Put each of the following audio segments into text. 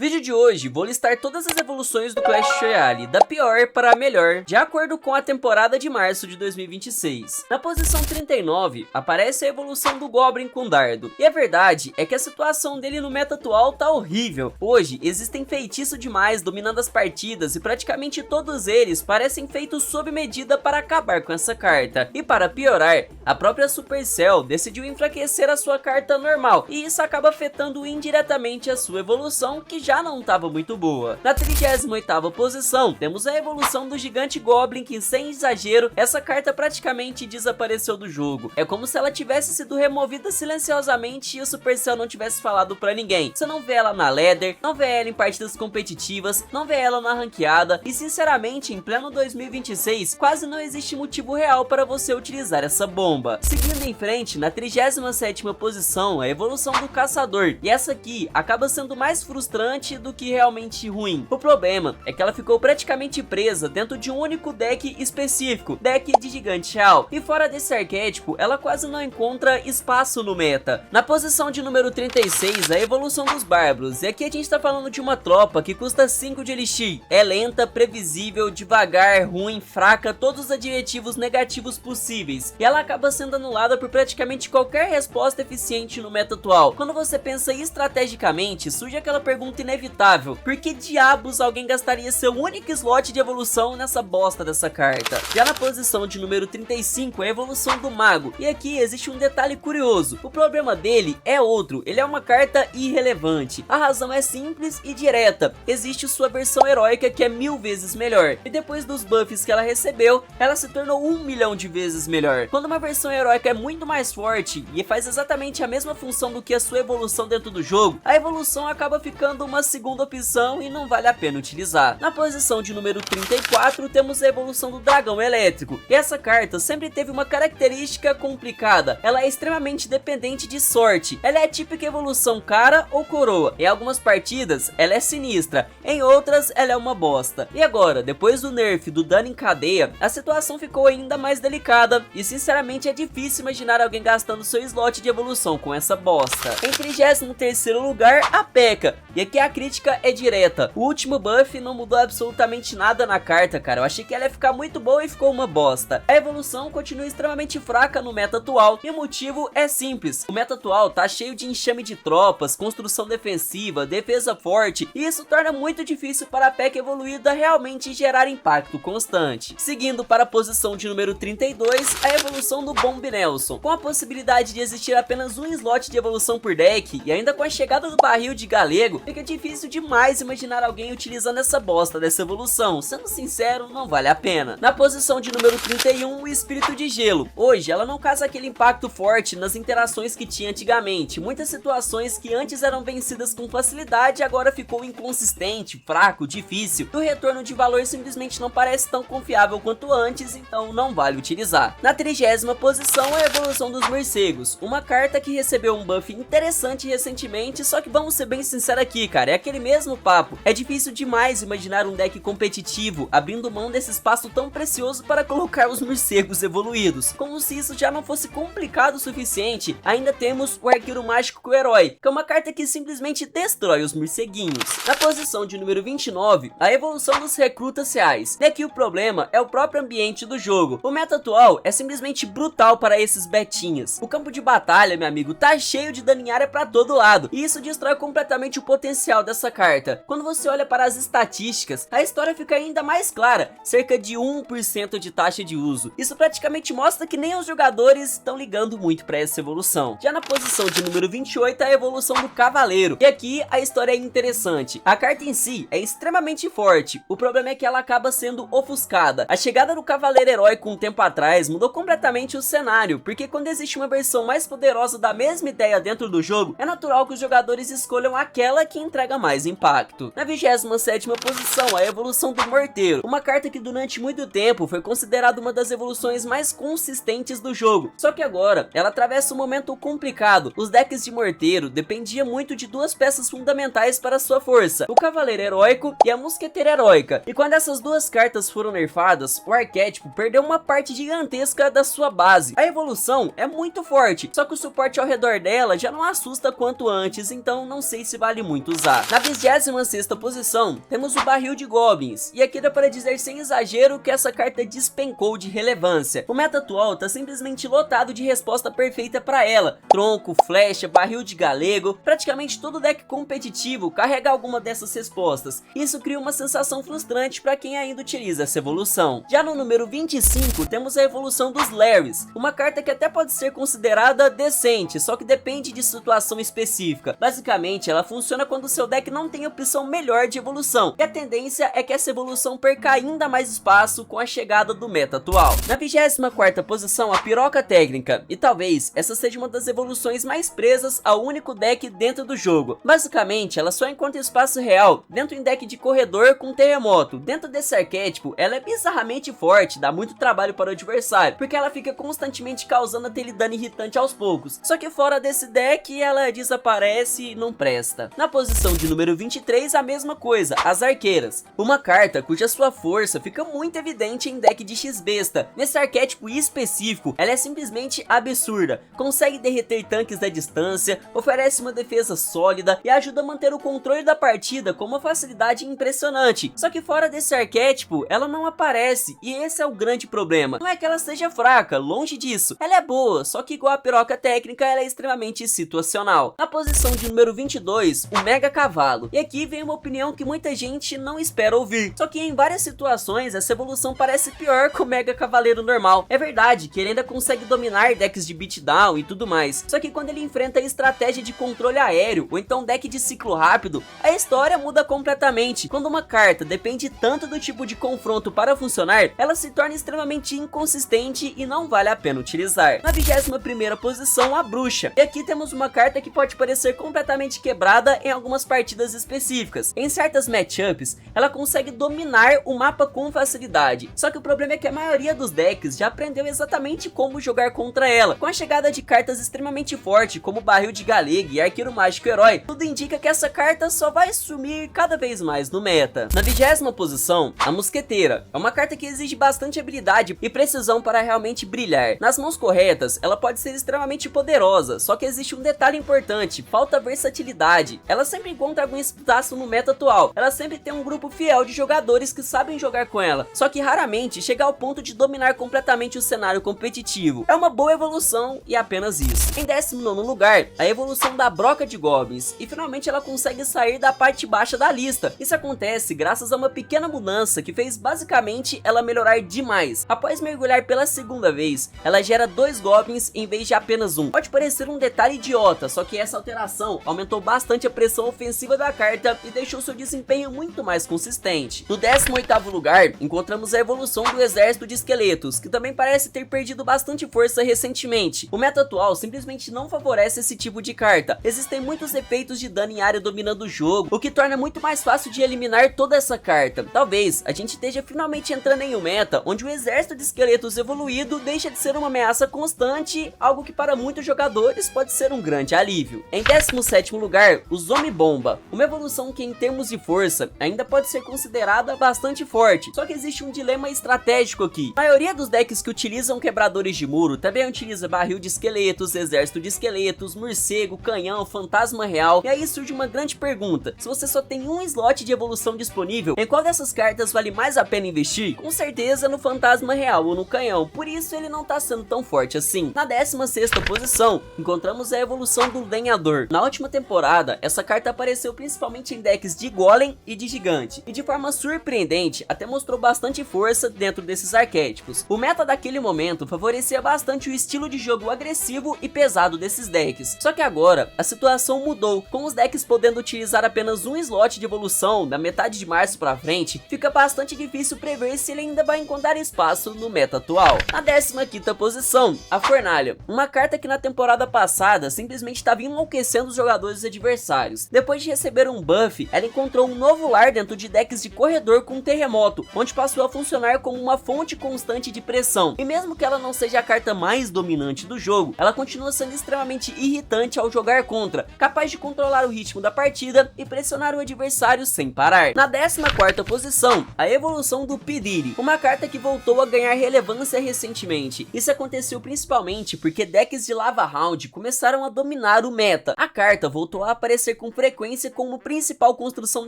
vídeo de hoje vou listar todas as evoluções do Clash Royale, da pior para a melhor, de acordo com a temporada de março de 2026. Na posição 39, aparece a evolução do Goblin com dardo, e a verdade é que a situação dele no meta atual tá horrível. Hoje existem feitiços demais dominando as partidas e praticamente todos eles parecem feitos sob medida para acabar com essa carta. E para piorar, a própria Supercell decidiu enfraquecer a sua carta normal, e isso acaba afetando indiretamente a sua evolução, que já não estava muito boa. Na 38ª posição, temos a evolução do Gigante Goblin, que sem exagero, essa carta praticamente desapareceu do jogo. É como se ela tivesse sido removida silenciosamente e o Supercell não tivesse falado pra ninguém. Você não vê ela na ladder, não vê ela em partidas competitivas, não vê ela na ranqueada, e sinceramente, em pleno 2026, quase não existe motivo real para você utilizar essa bomba. Seguindo em frente, na 37ª posição, a evolução do Caçador, e essa aqui acaba sendo mais frustrante do que realmente ruim. O problema é que ela ficou praticamente presa dentro de um único deck específico, deck de Gigante Real, e fora desse arquétipo, ela quase não encontra espaço no meta. Na posição de número 36, a evolução dos Bárbaros, e aqui a gente tá falando de uma tropa que custa 5 de elixir, é lenta, previsível, devagar, ruim, fraca, todos os adjetivos negativos possíveis, e ela acaba sendo anulada por praticamente qualquer resposta eficiente no meta atual. Quando você pensa estrategicamente, surge aquela pergunta inevitável: por que diabos alguém gastaria seu único slot de evolução nessa bosta dessa carta? Já na posição de número 35, é a evolução do Mago, e aqui existe um detalhe curioso: o problema dele é outro, ele é uma carta irrelevante. A razão é simples e direta: existe sua versão heróica, que é 1000 vezes melhor, e depois dos buffs que ela recebeu, ela se tornou 1 milhão de vezes melhor. Quando uma versão heróica é muito mais forte e faz exatamente a mesma função do que a sua evolução dentro do jogo, a evolução acaba ficando uma segunda opção e não vale a pena utilizar. Na posição de número 34, temos a evolução do Dragão Elétrico, e essa carta sempre teve uma característica complicada: ela é extremamente dependente de sorte. Ela é a típica evolução cara ou coroa. Em algumas partidas ela é sinistra, em outras ela é uma bosta. E agora, depois do nerf do dano em cadeia, a situação ficou ainda mais delicada, e sinceramente é difícil imaginar alguém gastando seu slot de evolução com essa bosta. Em 33º lugar, a P.E.K.K.A, e aqui a crítica é direta: o último buff não mudou absolutamente nada na carta, cara. Eu achei que ela ia ficar muito boa e ficou uma bosta. A evolução continua extremamente fraca no meta atual, e o motivo é simples: o meta atual tá cheio de enxame de tropas, construção defensiva, defesa forte, e isso torna muito difícil para a P.E.K.K.A evoluída realmente gerar impacto constante. Seguindo para a posição de número 32, a evolução do Bomb Nelson. Com a possibilidade de existir apenas um slot de evolução por deck, e ainda com a chegada do barril de Galego, fica difícil demais imaginar alguém utilizando essa bosta dessa evolução. Sendo sincero, não vale a pena. Na posição de número 31, o Espírito de Gelo. Hoje ela não causa aquele impacto forte nas interações que tinha antigamente. Muitas situações que antes eram vencidas com facilidade agora ficou inconsistente, fraco, difícil. O retorno de valor simplesmente não parece tão confiável quanto antes, então não vale utilizar. Na 30ª posição, é a evolução dos Morcegos, uma carta que recebeu um buff interessante recentemente, só que vamos ser bem sinceros aqui, cara, é aquele mesmo papo. É difícil demais imaginar um deck competitivo abrindo mão desse espaço tão precioso para colocar os morcegos evoluídos. Como se isso já não fosse complicado o suficiente, ainda temos o Arqueiro Mágico com o Herói, que é uma carta que simplesmente destrói os morceguinhos. Na posição de número 29, a evolução dos Recrutas Reais. E aqui o problema é o próprio ambiente do jogo. O meta atual é simplesmente brutal para esses betinhas. O campo de batalha, meu amigo, tá cheio de dano em área para todo lado, e isso destrói completamente o potencial dessa carta. Quando você olha para as estatísticas, a história fica ainda mais clara: cerca de 1% de taxa de uso. Isso praticamente mostra que nem os jogadores estão ligando muito para essa evolução. Já na posição de número 28, a evolução do Cavaleiro, e aqui a história é interessante. A carta em si é extremamente forte, o problema é que ela acaba sendo ofuscada. A chegada do Cavaleiro Heróico um tempo atrás mudou completamente o cenário, porque quando existe uma versão mais poderosa da mesma ideia dentro do jogo, é natural que os jogadores escolham aquela que entrega mais impacto. Na 27ª posição, a evolução do Morteiro, uma carta que durante muito tempo foi considerada uma das evoluções mais consistentes do jogo, só que agora ela atravessa um momento complicado. Os decks de Morteiro dependiam muito de duas peças fundamentais para sua força: o Cavaleiro Heróico e a Mosqueteira Heróica, e quando essas duas cartas foram nerfadas, o arquétipo perdeu uma parte gigantesca da sua base. A evolução é muito forte, só que o suporte ao redor dela já não assusta quanto antes, então não sei se vale muito usar. começar. Na 26ª posição, temos o Barril de Goblins, e aqui dá para dizer sem exagero que essa carta despencou de relevância. O meta atual tá simplesmente lotado de resposta perfeita para ela: tronco, flecha, barril de galego. Praticamente todo deck competitivo carrega alguma dessas respostas. Isso cria uma sensação frustrante para quem ainda utiliza essa evolução. Já no número 25, temos a evolução dos Larrys, uma carta que até pode ser considerada decente, só que depende de situação específica. Basicamente, ela funciona quando seu deck não tem opção melhor de evolução, e a tendência é que essa evolução perca ainda mais espaço com a chegada do meta atual. Na 24ª posição, a Piroca Técnica, e talvez essa seja uma das evoluções mais presas ao único deck dentro do jogo. Basicamente, ela só encontra espaço real dentro de um deck de corredor com terremoto. Dentro desse arquétipo, ela é bizarramente forte, dá muito trabalho para o adversário, porque ela fica constantemente causando aquele dano irritante aos poucos. Só que fora desse deck, ela desaparece e não presta. Na posição de número 23, a mesma coisa, as Arqueiras, uma carta cuja sua força fica muito evidente em deck de X-Besta. Nesse arquétipo específico, ela é simplesmente absurda, consegue derreter tanques da distância, oferece uma defesa sólida e ajuda a manter o controle da partida com uma facilidade impressionante. Só que fora desse arquétipo, ela não aparece, e esse é o grande problema. Não é que ela seja fraca, longe disso, ela é boa, só que igual a Piroca Técnica, ela é extremamente situacional. Na posição de número 22, o Mega Cavalo, e aqui vem uma opinião que muita gente não espera ouvir, só que em várias situações essa evolução parece pior que o Mega Cavaleiro normal. É verdade que ele ainda consegue dominar decks de beatdown e tudo mais, só que quando ele enfrenta a estratégia de controle aéreo ou então deck de ciclo rápido, a história muda completamente. Quando uma carta depende tanto do tipo de confronto para funcionar, ela se torna extremamente inconsistente e não vale a pena utilizar. Na 21ª posição, a Bruxa, e aqui temos uma carta que pode parecer completamente quebrada em algumas partidas específicas. Em certas matchups, ela consegue dominar o mapa com facilidade, só que o problema é que a maioria dos decks já aprendeu exatamente como jogar contra ela. Com a chegada de cartas extremamente fortes como Barril de Galego e Arqueiro Mágico Herói, tudo indica que essa carta só vai sumir cada vez mais no meta. Na 20ª posição, a Mosqueteira, é uma carta que exige bastante habilidade e precisão para realmente brilhar. Nas mãos corretas, ela pode ser extremamente poderosa, só que existe um detalhe importante: falta versatilidade. Ela sempre encontra algum espaço no meta atual, ela sempre tem um grupo fiel de jogadores que sabem jogar com ela, só que raramente chega ao ponto de dominar completamente o cenário competitivo. É uma boa evolução e apenas isso. Em 19º lugar, a evolução da Broca de Goblins, e finalmente ela consegue sair da parte baixa da lista. Isso acontece graças a uma pequena mudança que fez basicamente ela melhorar demais. Após mergulhar pela segunda vez, ela gera 2 Goblins em vez de apenas um. Pode parecer um detalhe idiota, só que essa alteração aumentou bastante a pressão ofensiva da carta e deixou seu desempenho muito mais consistente. No 18º lugar, encontramos a evolução do Exército de Esqueletos, que também parece ter perdido bastante força recentemente. O meta atual simplesmente não favorece esse tipo de carta. Existem muitos efeitos de dano em área dominando o jogo, o que torna muito mais fácil de eliminar toda essa carta. Talvez a gente esteja finalmente entrando em um meta onde o Exército de Esqueletos evoluído deixa de ser uma ameaça constante, algo que para muitos jogadores pode ser um grande alívio. Em 17º lugar, o Zombie Bomba, uma evolução que em termos de força ainda pode ser considerada bastante forte, só que existe um dilema estratégico aqui. A maioria dos decks que utilizam quebradores de muro também utiliza Barril de Esqueletos, Exército de Esqueletos, Morcego, Canhão, Fantasma Real, e aí surge uma grande pergunta: se você só tem um slot de evolução disponível, em qual dessas cartas vale mais a pena investir? Com certeza no Fantasma Real ou no Canhão, por isso ele não tá sendo tão forte assim. Na 16ª posição, encontramos a evolução do Lenhador. Na última temporada, essa carta apareceu principalmente em decks de Golem e de Gigante, e de forma surpreendente até mostrou bastante força dentro desses arquétipos. O meta daquele momento favorecia bastante o estilo de jogo agressivo e pesado desses decks, só que agora a situação mudou. Com os decks podendo utilizar apenas um slot de evolução da metade de março pra frente, fica bastante difícil prever se ele ainda vai encontrar espaço no meta atual. Na 15ª posição, a Fornalha, uma carta que na temporada passada simplesmente estava enlouquecendo os jogadores adversários. Depois de receber um buff, ela encontrou um novo lar dentro de decks de corredor com terremoto, onde passou a funcionar como uma fonte constante de pressão. E mesmo que ela não seja a carta mais dominante do jogo, ela continua sendo extremamente irritante ao jogar contra, capaz de controlar o ritmo da partida e pressionar o adversário sem parar. Na 14ª posição, a evolução do Piriri, uma carta que voltou a ganhar relevância recentemente. Isso aconteceu principalmente porque decks de Lava Round começaram a dominar o meta. A carta voltou a aparecer com frequência frequência como principal construção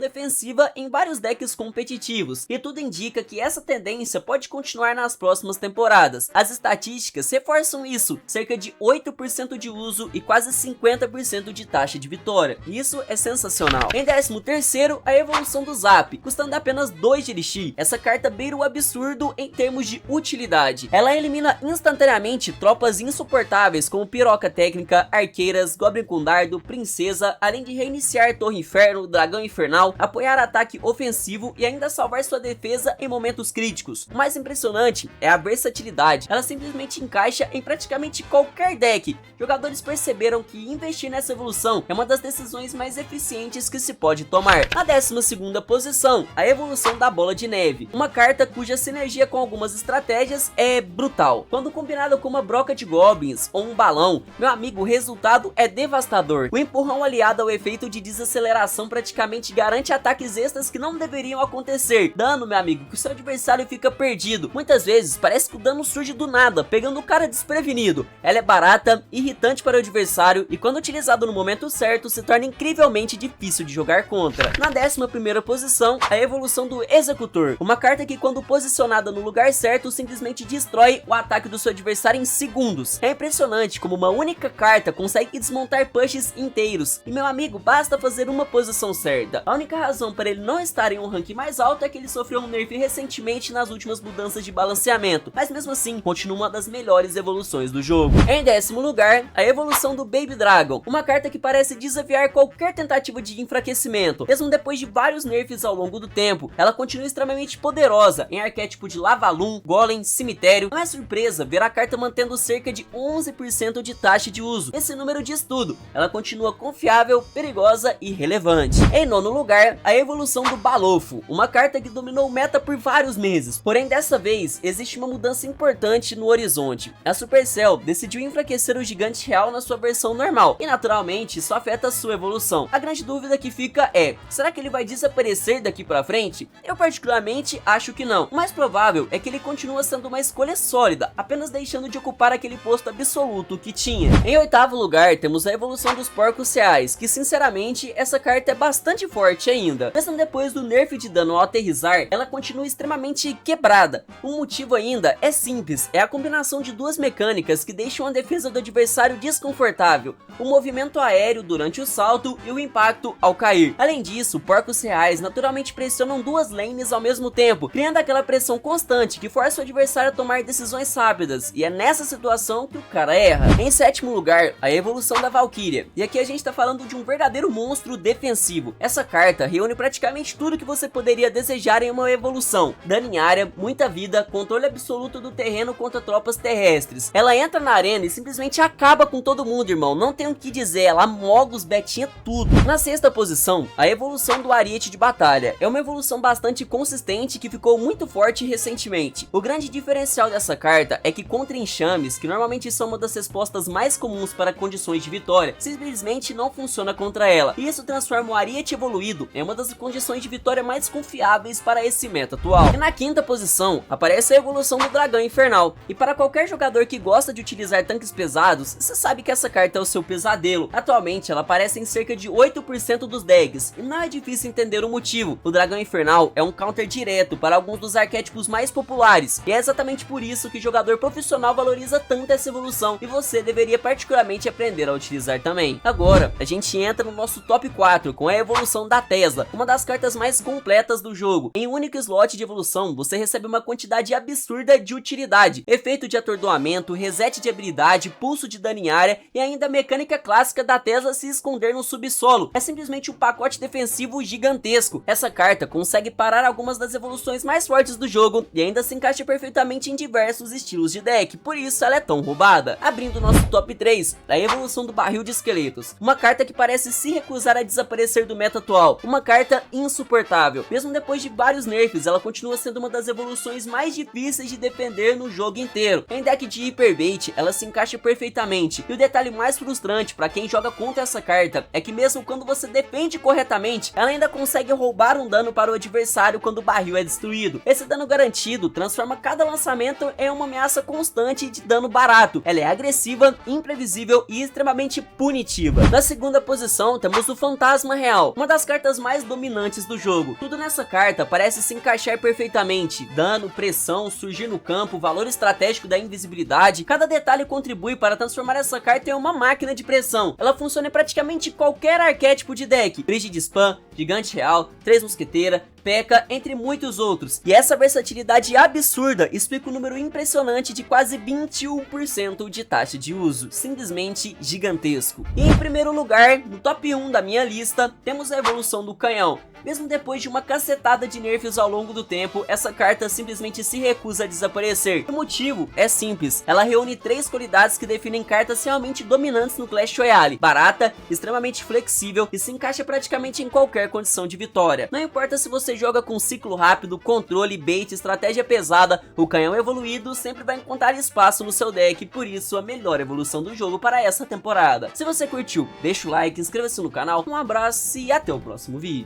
defensiva em vários decks competitivos, e tudo indica que essa tendência pode continuar nas próximas temporadas. As estatísticas reforçam isso, cerca de 8% de uso e quase 50% de taxa de vitória. Isso é sensacional. Em 13º, a evolução do Zap, custando apenas 2 de Elixir. Essa carta beira o absurdo em termos de utilidade. Ela elimina instantaneamente tropas insuportáveis como Piroca Técnica, Arqueiras, Goblin com Dardo, Princesa, além de reiniciar Torre Inferno, Dragão Infernal, apoiar ataque ofensivo e ainda salvar sua defesa em momentos críticos. O mais impressionante é a versatilidade. Ela simplesmente encaixa em praticamente qualquer deck. Jogadores perceberam que investir nessa evolução é uma das decisões mais eficientes que se pode tomar. Na 12ª posição, a evolução da Bola de Neve, uma carta cuja sinergia com algumas estratégias é brutal. Quando combinada com uma broca de goblins ou um balão, meu amigo, o resultado é devastador. O empurrão aliado ao efeito de desaceleração praticamente garante ataques extras que não deveriam acontecer. Dano, meu amigo, que o seu adversário fica perdido. Muitas vezes parece que o dano surge do nada, pegando o cara desprevenido. Ela é barata, irritante para o adversário e quando utilizado no momento certo se torna incrivelmente difícil de jogar contra. Na 11ª posição, a evolução do Executor, uma carta que quando posicionada no lugar certo simplesmente destrói o ataque do seu adversário em segundos. É impressionante como uma única carta consegue desmontar pushes inteiros e, meu amigo, basta fazer uma posição certa. A única razão para ele não estar em um rank mais alto é que ele sofreu um nerf recentemente nas últimas mudanças de balanceamento, mas mesmo assim continua uma das melhores evoluções do jogo. Em 10º lugar, a evolução do Baby Dragon, uma carta que parece desafiar qualquer tentativa de enfraquecimento. Mesmo depois de vários nerfs ao longo do tempo, ela continua extremamente poderosa em arquétipo de Lavalum, Golem, Cemitério. Não é surpresa ver a carta mantendo cerca de 11% de taxa de uso. Esse número diz tudo, ela continua confiável, perigosa e relevante. Em 9º lugar, a evolução do Balofo, uma carta que dominou o meta por vários meses, porém dessa vez existe uma mudança importante no horizonte. A Supercell decidiu enfraquecer o Gigante Real na sua versão normal, e naturalmente isso afeta a sua evolução. A grande dúvida que fica é, será que ele vai desaparecer daqui pra frente? Eu particularmente acho que não. O mais provável é que ele continua sendo uma escolha sólida, apenas deixando de ocupar aquele posto absoluto que tinha. Em 8º lugar, temos a evolução dos Porcos Reais, que sinceramente essa carta é bastante forte ainda. Mesmo depois do nerf de dano ao aterrissar, ela continua extremamente quebrada. O motivo ainda é simples, é a combinação de duas mecânicas que deixam a defesa do adversário desconfortável: o movimento aéreo durante o salto e o impacto ao cair. Além disso, Porcos Reais naturalmente pressionam duas lanes ao mesmo tempo, criando aquela pressão constante que força o adversário a tomar decisões rápidas, e é nessa situação que o cara erra. Em 7º lugar, a evolução da Valkyria, e aqui a gente tá falando de um verdadeiro monstro defensivo. Essa carta reúne praticamente tudo que você poderia desejar em uma evolução: dano em área, muita vida, controle absoluto do terreno contra tropas terrestres. Ela entra na arena e simplesmente acaba com todo mundo, irmão, não tem o que dizer, ela moga os betinha tudo. Na 6ª posição, a evolução do Ariete de Batalha, é uma evolução bastante consistente que ficou muito forte recentemente. O grande diferencial dessa carta é que contra enxames, que normalmente são uma das respostas mais comuns para condições de vitória, simplesmente não funciona contra ela, e isso transforma o Ariete evoluído em uma das condições de vitória mais confiáveis para esse meta atual. E na 5ª posição, aparece a evolução do Dragão Infernal, e para qualquer jogador que gosta de utilizar tanques pesados, você sabe que essa carta é o seu pesadelo. Atualmente ela aparece em cerca de 8% dos decks, e não é difícil entender o motivo. O Dragão Infernal é um counter direto para alguns dos arquétipos mais populares, e é exatamente por isso que o jogador profissional valoriza tanto essa evolução, e você deveria particularmente aprender a utilizar também. Agora, a gente entra no nosso top 4 com a evolução da Tesla, uma das cartas mais completas do jogo. Em um único slot de evolução, você recebe uma quantidade absurda de utilidade: efeito de atordoamento, reset de habilidade, pulso de dano em área e ainda a mecânica clássica da Tesla se esconder no subsolo. É simplesmente um pacote defensivo gigantesco. Essa carta consegue parar algumas das evoluções mais fortes do jogo e ainda se encaixa perfeitamente em diversos estilos de deck, por isso ela é tão roubada. Abrindo nosso top 3, a evolução do Barril de Esqueletos, uma carta que parece se recusar a desaparecer do meta atual, uma carta insuportável. Mesmo depois de vários nerfs, ela continua sendo uma das evoluções mais difíceis de defender no jogo inteiro. Em deck de Hyperbait, ela se encaixa perfeitamente, e o detalhe mais frustrante para quem joga contra essa carta é que mesmo quando você defende corretamente, ela ainda consegue roubar um dano para o adversário quando o barril é destruído. Esse dano garantido transforma cada lançamento em uma ameaça constante de dano barato. Ela é agressiva, imprevisível e extremamente punitiva. Na 2ª posição, temos temos o Fantasma Real, uma das cartas mais dominantes do jogo. Tudo nessa carta parece se encaixar perfeitamente: dano, pressão, surgir no campo, valor estratégico da invisibilidade. Cada detalhe contribui para transformar essa carta em uma máquina de pressão. Ela funciona em praticamente qualquer arquétipo de deck: Brigid Spam, Gigante Real, Três Mosqueteira, P.E.K.K.A, entre muitos outros. E essa versatilidade absurda explica o número impressionante de quase 21% de taxa de uso. Simplesmente gigantesco. E em primeiro lugar, no top 1 da minha lista, temos a evolução do Canhão. Mesmo depois de uma cacetada de nerfs ao longo do tempo, essa carta simplesmente se recusa a desaparecer. O motivo é simples: ela reúne 3 qualidades que definem cartas realmente dominantes no Clash Royale: barata, extremamente flexível e se encaixa praticamente em qualquer condição de vitória. Não importa se você joga com ciclo rápido, controle, bait, estratégia pesada, o Canhão evoluído sempre vai encontrar espaço no seu deck, por isso a melhor evolução do jogo para essa temporada. Se você curtiu, deixa o like, inscreva-se no canal, um abraço e até o próximo vídeo.